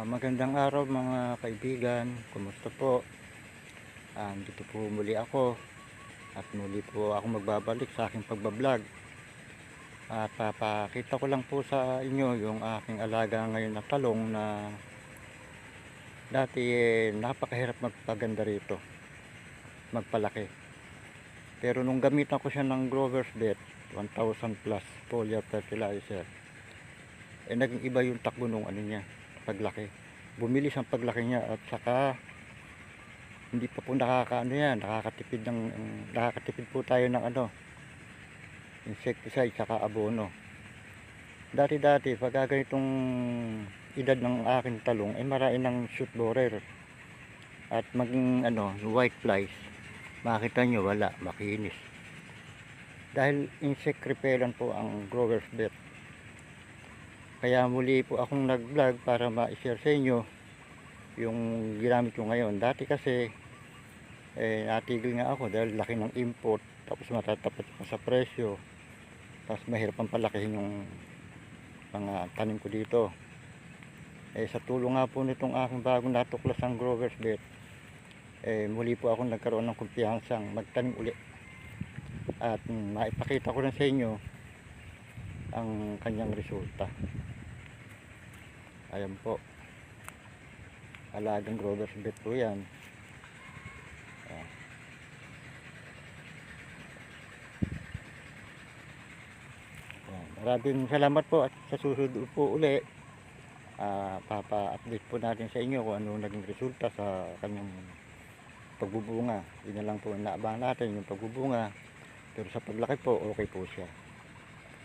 Magandang araw mga kaibigan, kumusta po? Dito po muli ako at muli po ako magbabalik sa aking pagbablog. At papakita ko lang po sa inyo yung aking alaga ngayon na talong na dati napakahirap magpaganda rito, magpalaki. Pero nung gamitan ko siya ng Grover's Bet 1000 plus foliar fertilizer, naging iba yung takbo nung ano niya, paglaki. Bumilis ang paglaki niya at saka hindi pa po nakakaano yan, nakakatipid po tayo ng insecticide saka abono. Dati pag ganitong edad ng aking talong ay marami ng shoot borer at maging white flies, makita nyo wala, makinis dahil insect repellent po ang Grover's Bet. Kaya muli po akong nag vlog para ma-share sa inyo yung ginamit ko ngayon. Dati kasi natigil nga ako dahil laki ng import, tapos matatapat sa presyo, tapos mahirap ang palakihin yung mga tanim ko dito. Sa tulong nga po nitong aking bagong natuklas ang Grover's Bet, muli po akong nagkaroon ng kumpiyansang magtanim uli at maipakita ko rin sa inyo ang kanyang resulta. Ayan po, alagang Grover's Bet po yan. Maraming salamat po at sa susunod po uli, papa-update po natin sa inyo kung ano naging resulta sa kanyang pagbubunga. Yun na lang po inaabangan natin, yung pagbubunga. Pero sa paglaki po, okay po siya.